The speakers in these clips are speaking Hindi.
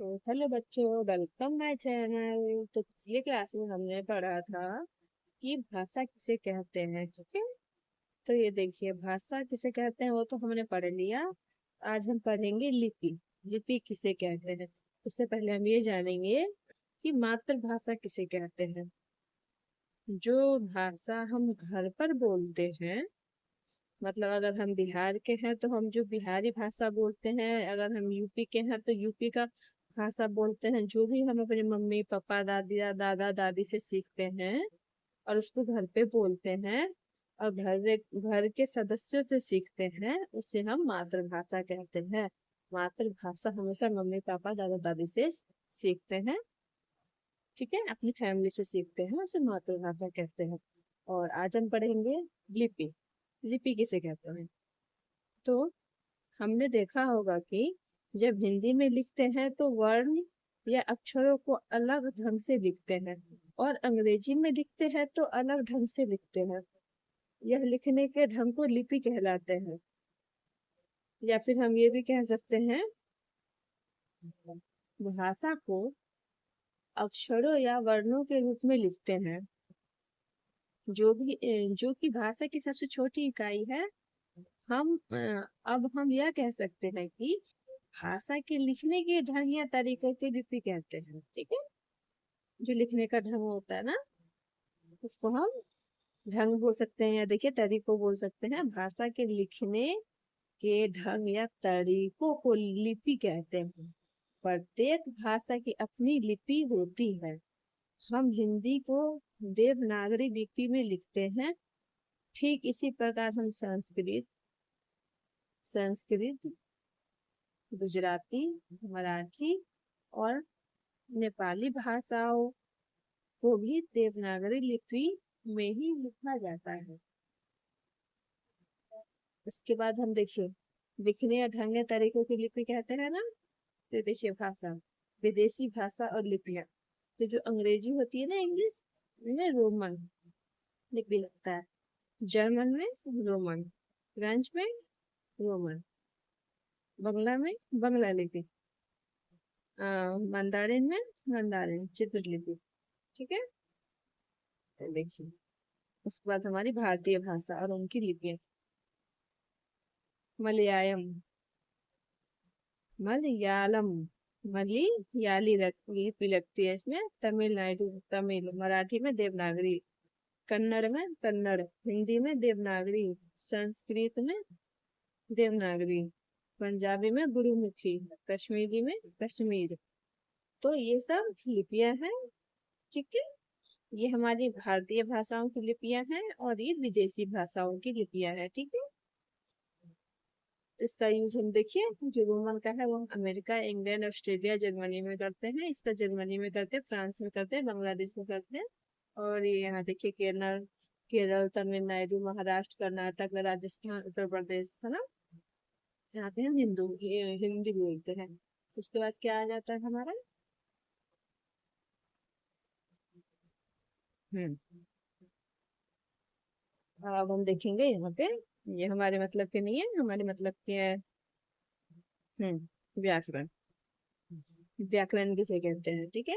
तो हेलो बच्चों, वेलकम माय चैनल। तो पिछले क्लास में हमने पढ़ा था कि भाषा किसे कहते हैं। ठीक है, तो ये देखिए भाषा किसे कहते हैं वो तो हमने पढ़ लिया। आज हम पढ़ेंगे लिपि। लिपि किसे कहते हैं। उससे पहले हम ये जानेंगे कि मातृभाषा किसे कहते हैं। जो भाषा हम घर पर बोलते हैं, मतलब अगर हम बिहार के हैं तो हम जो बिहारी भाषा बोलते हैं, अगर हम यूपी के हैं तो यूपी का भाषा बोलते हैं। जो भी हम अपने मम्मी पापा दादी या दादा दादी से सीखते हैं और उसको घर पे बोलते हैं और घर के सदस्यों से सीखते हैं, उसे हम मातृभाषा कहते हैं। मातृभाषा हमेशा मम्मी पापा दादा दादी से सीखते हैं। ठीक है, अपनी फैमिली से सीखते हैं, उसे मातृभाषा कहते हैं। और आज हम पढ़ेंगे लिपि। लिपि किसे कहते हैं। तो हमने देखा होगा कि जब हिंदी में लिखते हैं तो वर्ण या अक्षरों को अलग ढंग से लिखते हैं और अंग्रेजी में लिखते हैं तो अलग ढंग से लिखते हैं। यह लिखने के ढंग को लिपि कहलाते हैं। या फिर हम ये भी कह सकते हैं, भाषा को अक्षरों या वर्णों के रूप में लिखते हैं। जो कि भाषा की सबसे छोटी इकाई है। अब हम यह कह सकते हैं कि भाषा के लिखने के ढंग या तरीके की लिपि कहते हैं। ठीक है, जो लिखने का ढंग होता है ना, उसको हम ढंग बोल सकते हैं या देखिए तरीकों बोल सकते हैं। भाषा के लिखने के ढंग या तरीकों को लिपि कहते हैं। प्रत्येक भाषा की अपनी लिपि होती है। हम हिंदी को देवनागरी लिपि में लिखते हैं। ठीक इसी प्रकार हम संस्कृत, गुजराती, मराठी और नेपाली भाषाओं को भी देवनागरी लिपि में ही लिखा जाता है। इसके बाद हम देखिए लिखने या ढंग या तरीकों की लिपि कहते हैं ना। तो देखिए भाषा, विदेशी भाषा और लिपियां। तो जो अंग्रेजी होती है ना, इंग्लिश में रोमन लिपि लगता है, जर्मन में रोमन, फ्रेंच में रोमन, बंगला में बंगला लिपि, मंदारिन में मंदारिन चित्रलिपि। ठीक है, तो देखिए उसके बाद हमारी भारतीय भाषा और उनकी लिपियां। मलयालम, मलयालम, लिपि लगती है इसमें। तमिलनाडु तमिल, मराठी में देवनागरी, कन्नड़ में कन्नड़, हिंदी में देवनागरी, संस्कृत में देवनागरी, पंजाबी में गुरुमुखी, कश्मीरी में कश्मीर। तो ये सब लिपियां हैं। ठीक है, ये हमारी भारतीय भाषाओं की लिपियां हैं और ये विदेशी भाषाओं की लिपियां हैं। ठीक है, इसका यूज हम देखिए, जो रोमन का है वो अमेरिका, इंग्लैंड, ऑस्ट्रेलिया, जर्मनी में करते हैं। इसका जर्मनी में करते हैं, फ्रांस में करते हैं, बांग्लादेश में करते हैं। और ये यहाँ देखिए केरल, तमिलनाडु, महाराष्ट्र, कर्नाटक, राजस्थान, उत्तर प्रदेश है ना, यहाँ पे हम हिंदी बोलते हैं। उसके बाद क्या आ जाता है हमारा। हम्म अब हम देखेंगे यहाँ पे, ये हमारे मतलब के नहीं है, हमारे मतलब के है। व्याकरण। व्याकरण किसे कहते हैं। ठीक है,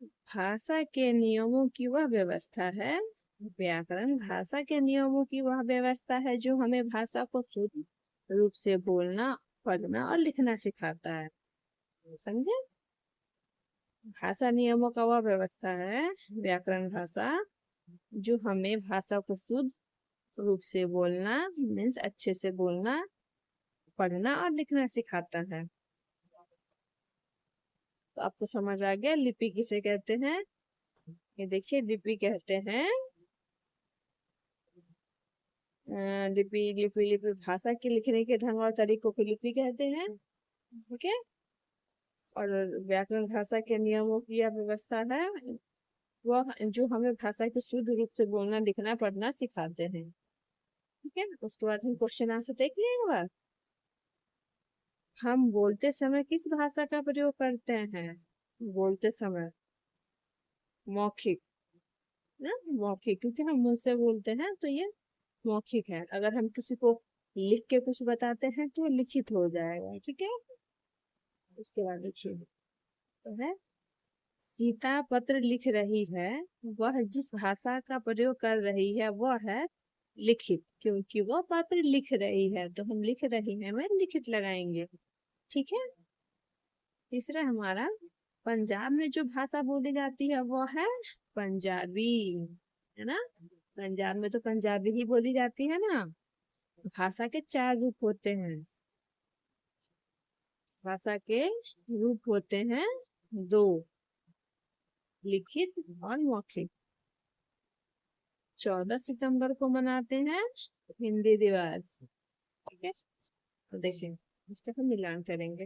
भाषा के नियमों की वह व्यवस्था है। व्याकरण भाषा के नियमों की वह व्यवस्था है जो हमें भाषा को शुद्ध रूप से बोलना, पढ़ना और लिखना सिखाता है। समझे, भाषा नियमों का वह व्यवस्था है व्याकरण भाषा, जो हमें भाषा को शुद्ध रूप से बोलना, मीन्स अच्छे से बोलना, पढ़ना और लिखना सिखाता है। तो आपको समझ आ गया लिपि किसे कहते हैं। ये देखिए लिपि कहते हैं, लिपि लिपि लिपि भाषा के लिखने के ढंग और तरीकों को लिपि कहते हैं। ठीक है, और व्याकरण भाषा के नियमों की यह व्यवस्था है, वह जो हमें भाषा को शुद्ध रूप से बोलना, लिखना, पढ़ना सिखाते हैं। ठीक है, उसके बाद हम क्वेश्चन आंसर देख लेंगे। हम बोलते समय किस भाषा का प्रयोग करते हैं। बोलते समय मौखिक ना, मौखिक, क्योंकि हम मुंह से बोलते हैं तो ये मौखिक है। अगर हम किसी को लिख के कुछ बताते हैं तो लिखित हो जाएगा। ठीक है, उसके बाद लिखिए, तो है सीता पत्र लिख रही है, वह जिस भाषा का प्रयोग कर रही है वह है लिखित, क्योंकि वह पत्र लिख रही है तो हम लिख रही है में लिखित लगाएंगे। ठीक है। तीसरा हमारा पंजाब में जो भाषा बोली जाती है वो है पंजाबी, है ना। पंजाब में तो पंजाबी ही बोली जाती है ना। भाषा के 4 रूप होते हैं, भाषा के रूप होते हैं 2, लिखित और मौखिक। 14 सितंबर को मनाते हैं हिंदी दिवस। ठीक है, तो देखिए इसका हम मिलान करेंगे।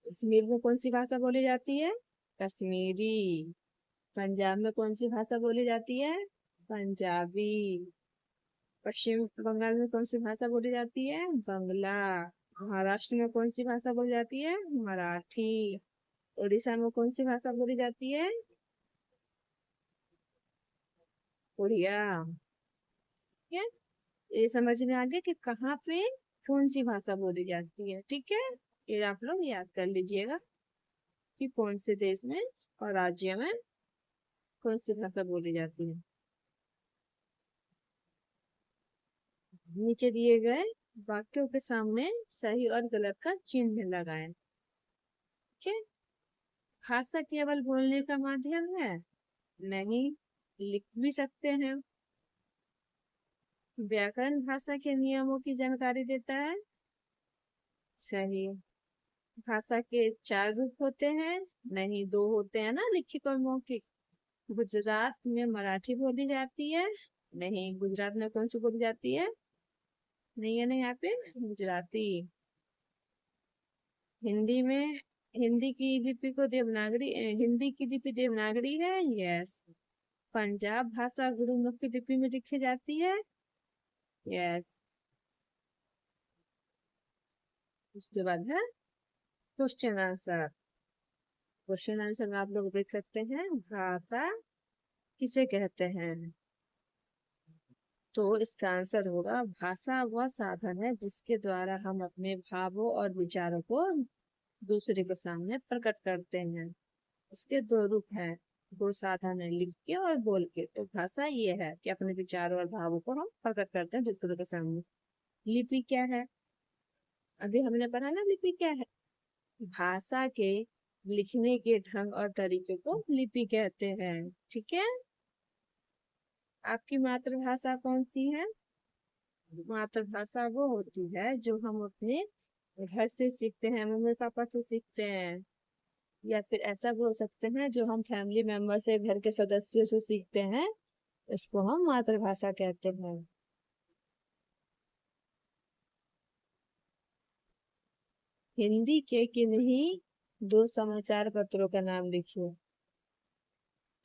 कश्मीर में कौन सी भाषा बोली जाती है? कश्मीरी। पंजाब में कौन सी भाषा बोली जाती है? पंजाबी। पश्चिम बंगाल में कौन सी भाषा बोली जाती है? बंगला। महाराष्ट्र में कौन सी भाषा बोली जाती है? मराठी। उड़ीसा में कौन सी भाषा बोली जाती है? उड़िया। ठीक है, ये समझ में आ गया कि कहाँ पे कौन सी भाषा बोली जाती है। ठीक है, ये आप लोग याद कर लीजिएगा कि कौन से देश में और राज्य में कौन सी भाषा बोली जाती है। नीचे दिए गए वाक्यों के सामने सही और गलत का चिन्ह लगाएं। ठीक है, भाषा केवल बोलने का माध्यम है? नहीं, लिख भी सकते हैं। व्याकरण भाषा के नियमों की जानकारी देता है? सही। भाषा के 4 रूप होते हैं? नहीं, 2 होते हैं ना, लिखित और मौखिक। गुजरात में मराठी बोली जाती है? नहीं, गुजरात में कौन सी बोली जाती है? नहीं है ना यहाँ पे, गुजराती। हिंदी में, हिंदी की लिपि को देवनागरी, हिंदी की लिपि देवनागरी है। यस। पंजाब भाषा गुरुमुखी लिपि में लिखी जाती है। यस। उसके बाद है क्वेश्चन आंसर। क्वेश्चन आंसर में आप लोग देख सकते हैं, भाषा किसे कहते हैं? तो इसका आंसर होगा, भाषा वह साधन है जिसके द्वारा हम अपने भावों और विचारों को दूसरे के सामने प्रकट करते हैं। इसके 2 रूप हैं, 2 साधन है, लिख के और बोल के। तो भाषा ये है कि अपने विचारों और भावों को हम प्रकट करते हैं दूसरे के सामने। लिपि क्या है? अभी हमने पढ़ा ना, लिपि क्या है? भाषा के लिखने के ढंग और तरीके को लिपि कहते हैं। ठीक है। आपकी मातृभाषा कौन सी है? मातृभाषा वो होती है जो हम अपने घर से सीखते हैं, मम्मी पापा से सीखते हैं, या फिर ऐसा बोल सकते हैं जो हम फैमिली मेंबर से, घर के सदस्यों से सीखते हैं, इसको हम मातृभाषा कहते हैं। हिंदी के किन्हीं 2 समाचार पत्रों का नाम लिखिए।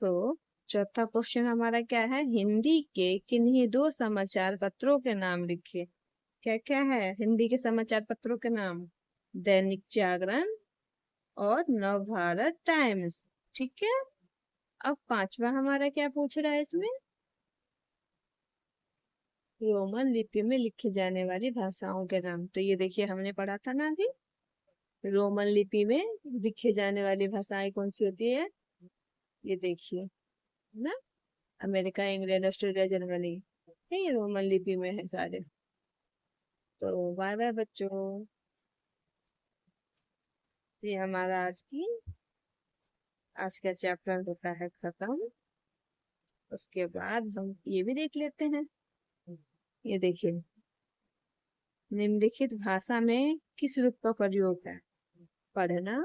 तो चौथा क्वेश्चन हमारा क्या है? हिंदी के किन्हीं 2 समाचार पत्रों के नाम लिखिए। क्या क्या है हिंदी के समाचार पत्रों के नाम? दैनिक जागरण और नवभारत टाइम्स। ठीक है। अब 5वां हमारा क्या पूछ रहा है इसमें? रोमन लिपि में लिखी जाने वाली भाषाओं के नाम। तो ये देखिए हमने पढ़ा था ना अभी, रोमन लिपि में लिखी जाने वाली भाषाएं कौन सी होती है? ये देखिए ना, अमेरिका, इंग्लैंड, ऑस्ट्रेलिया, जर्मनी, ये रोमन लिपि में है सारे। तो बाय बाय बच्चों, ये हमारा आज का चैप्टर होता है खत्म। उसके बाद हम ये भी देख लेते हैं। ये देखिए, निम्नलिखित भाषा में किस रूप का प्रयोग है? पढ़ना,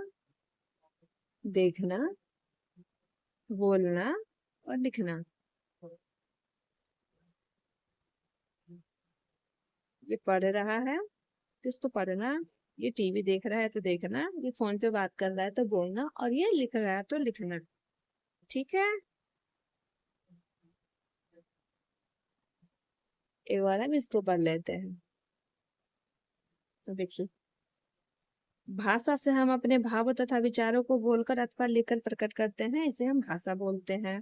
देखना, बोलना और लिखना। ये पढ़ रहा है तो इसको पढ़ना, ये टीवी देख रहा है तो देखना, ये फोन पे बात कर रहा है तो बोलना, और ये लिख रहा है तो लिखना। ठीक है, एक बार हम इसको पढ़ लेते हैं। तो देखिए, भाषा से हम अपने भावों तथा विचारों को बोलकर अथवा लिखकर प्रकट करते हैं, इसे हम भाषा बोलते हैं।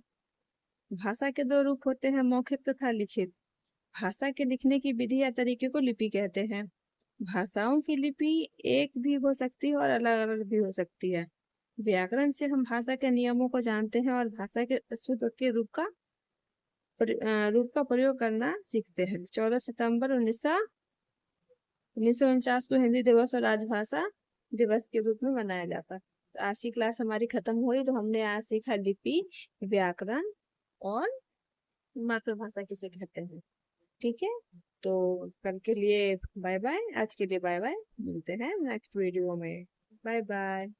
भाषा के 2 रूप होते हैं, मौखिक तथा लिखित। भाषा के लिखने की विधि या तरीके को लिपि कहते हैं। भाषाओं की लिपि एक भी हो सकती है और अलग अलग भी हो सकती है। व्याकरण से हम भाषा के नियमों को जानते हैं और भाषा के शुद्ध के रूप का प्रयोग करना सीखते हैं। 14 सितंबर 1949 को हिंदी दिवस और राजभाषा दिवस के रूप में मनाया जाता है। तो आज की क्लास हमारी खत्म हुई। तो हमने आज सीखा लिपि, व्याकरण और मातृभाषा किसे कहते हैं। ठीक है, तो कल के लिए बाय बाय, आज के लिए बाय बाय, मिलते हैं नेक्स्ट वीडियो में। Bye bye.